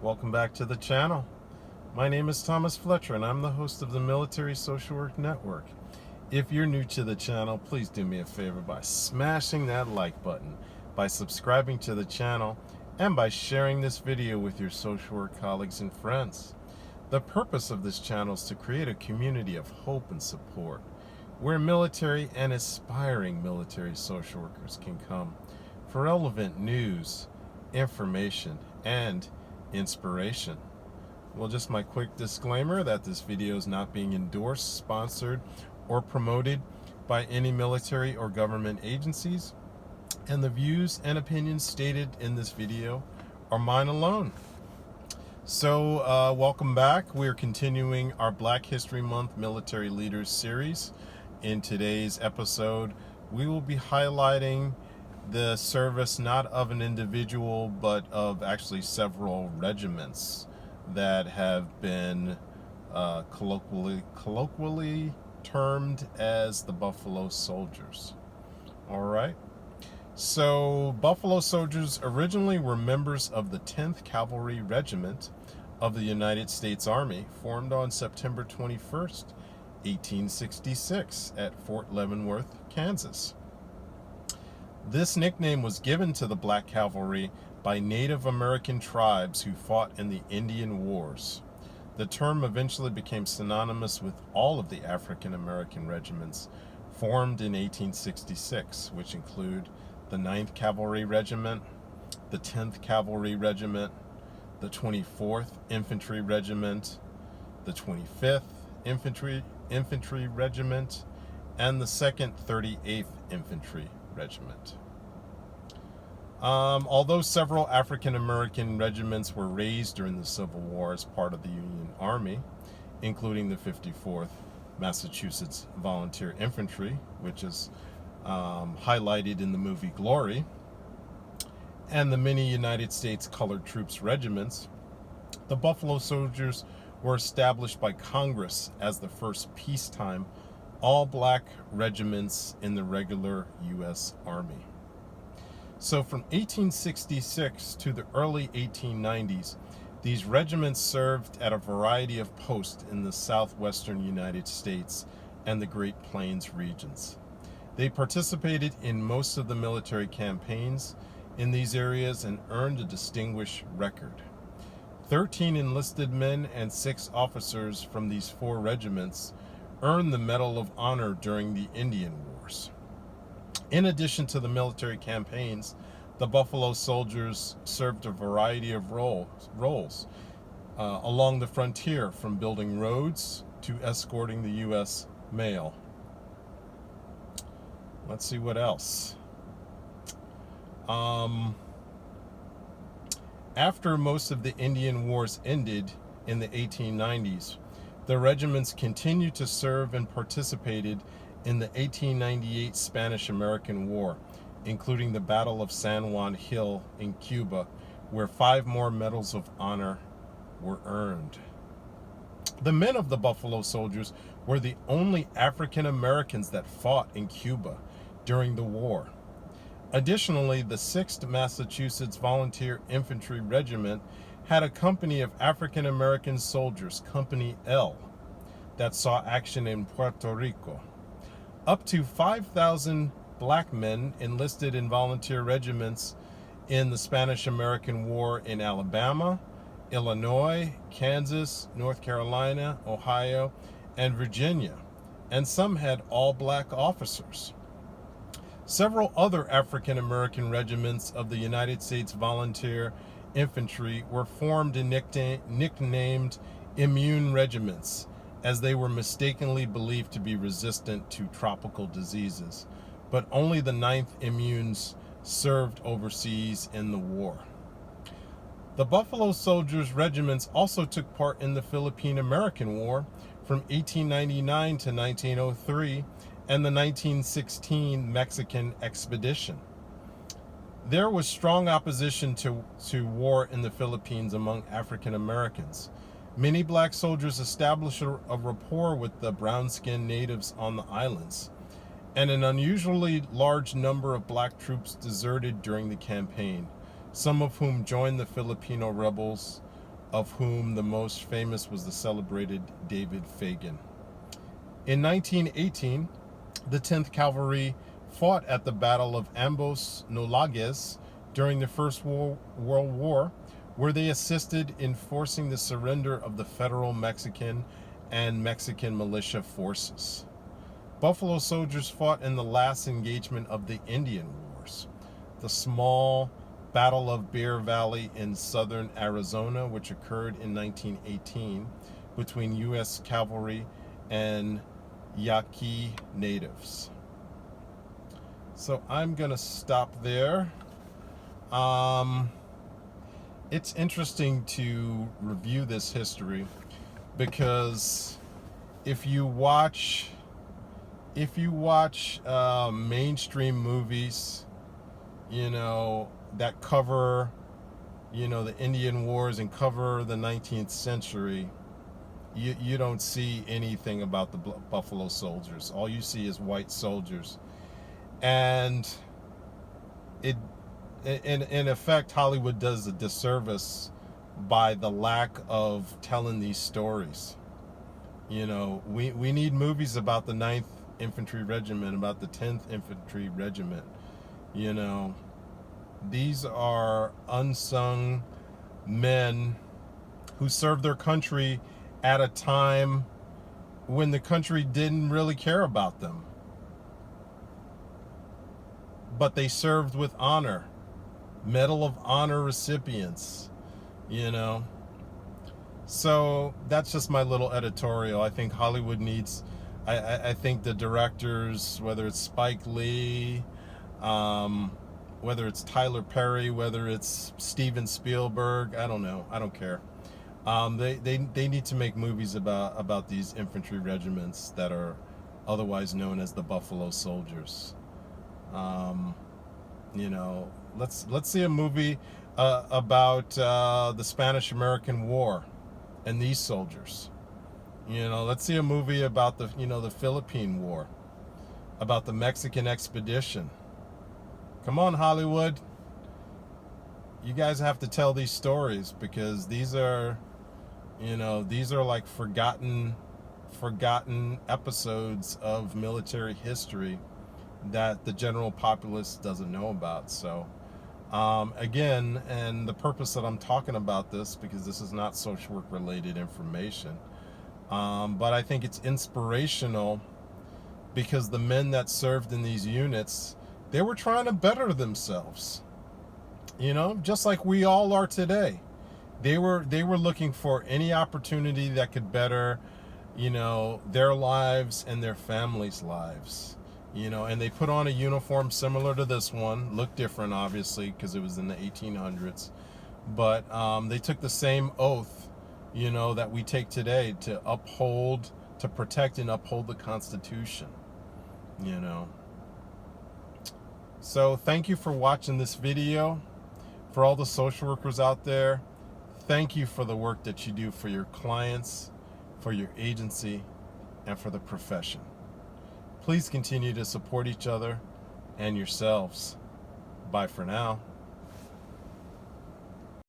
Welcome back to the channel. My name is Thomas Fletcher and I'm the host of the Military Social Work Network. If you're new to the channel, please do me a favor by smashing that like button, by subscribing to the channel, and by sharing this video with your social work colleagues and friends. The purpose of this channel is to create a community of hope and support, where military and aspiring military social workers can come for relevant news, information, and inspiration. Well, just my quick disclaimer that this video is not being endorsed, sponsored, or promoted by any military or government agencies, and the views and opinions stated in this video are mine alone. So welcome back. We're continuing our Black History Month Military Leaders series. In today's episode, we will be highlighting the service not of an individual, but of actually several regiments that have been colloquially termed as the Buffalo Soldiers. All right. So Buffalo Soldiers originally were members of the 10th Cavalry Regiment of the United States Army, formed on September 21st, 1866 at Fort Leavenworth, Kansas. This nickname was given to the Black Cavalry by Native American tribes who fought in the Indian Wars. The term eventually became synonymous with all of the African American regiments formed in 1866, which include the 9th Cavalry Regiment, the 10th Cavalry Regiment, the 24th Infantry Regiment, the 25th Infantry Regiment, and the 2nd 38th Infantry Regiment. Although several African American regiments were raised during the Civil War as part of the Union Army, including the 54th Massachusetts Volunteer Infantry, which is highlighted in the movie Glory, and the many United States Colored Troops regiments, the Buffalo Soldiers were established by Congress as the first peacetime all-black regiments in the regular U.S. Army. So from 1866 to the early 1890s, these regiments served at a variety of posts in the southwestern United States and the Great Plains regions. They participated in most of the military campaigns in these areas and earned a distinguished record. 13 enlisted men and 6 officers from these 4 regiments earned the Medal of Honor during the Indian Wars. In addition to the military campaigns, the Buffalo Soldiers served a variety of roles along the frontier, from building roads to escorting the U.S. mail. Let's see what else. After most of the Indian Wars ended in the 1890s, the regiments continued to serve and participated in the 1898 Spanish-American War, including the Battle of San Juan Hill in Cuba, where 5 more Medals of Honor were earned. The men of the Buffalo Soldiers were the only African Americans that fought in Cuba during the war. Additionally, the 6th Massachusetts Volunteer Infantry Regiment had a company of African American soldiers, Company L, that saw action in Puerto Rico. Up to 5,000 black men enlisted in volunteer regiments in the Spanish-American War in Alabama, Illinois, Kansas, North Carolina, Ohio, and Virginia, and some had all black officers. Several other African American regiments of the United States Volunteer Infantry were formed and nicknamed immune regiments, as they were mistakenly believed to be resistant to tropical diseases, but only the 9th Immunes served overseas in the war. The Buffalo Soldiers regiments also took part in the Philippine-American War from 1899 to 1903 and the 1916 Mexican Expedition. There was strong opposition to war in the Philippines among African Americans. Many black soldiers established a rapport with the brown-skinned natives on the islands, and an unusually large number of black troops deserted during the campaign, some of whom joined the Filipino rebels of whom the most famous was the celebrated David Fagan. In 1918, the 10th Cavalry fought at the Battle of Ambos Nolages during the First World War, where they assisted in forcing the surrender of the federal Mexican and Mexican militia forces. Buffalo Soldiers fought in the last engagement of the Indian Wars, the small Battle of Bear Valley in southern Arizona, which occurred in 1918 between US Cavalry and Yaqui natives. So I'm going to stop there. It's interesting to review this history because if you watch mainstream movies, that cover, the Indian Wars and cover the 19th century, you don't see anything about the Buffalo Soldiers. All you see is white soldiers. And in effect, Hollywood does a disservice by the lack of telling these stories. We need movies about the 9th Infantry Regiment, about the 10th Infantry Regiment. These are unsung men who served their country at a time when the country didn't really care about them. But they served with honor. Medal of Honor recipients, So that's just my little editorial. I think Hollywood needs, I think the directors, whether it's Spike Lee, whether it's Tyler Perry, whether it's Steven Spielberg, I don't know. I don't care. They need to make movies about these infantry regiments that are otherwise known as the Buffalo Soldiers. Let's see a movie about the Spanish-American War and these soldiers. Let's see a movie about the Philippine War, about the Mexican expedition. Come on, Hollywood. You guys have to tell these stories because these are like forgotten episodes of military history that the general populace doesn't know about. So again, and the purpose that I'm talking about this, because this is not social work related information, but I think it's inspirational because the men that served in these units, they were trying to better themselves, just like we all are today. They were looking for any opportunity that could better, their lives and their families' lives. And they put on a uniform similar to this one. Looked different, obviously, because it was in the 1800s. But they took the same oath, that we take today to uphold, to protect and uphold the Constitution, So thank you for watching this video. For all the social workers out there, thank you for the work that you do for your clients, for your agency, and for the profession. Please continue to support each other and yourselves. Bye for now.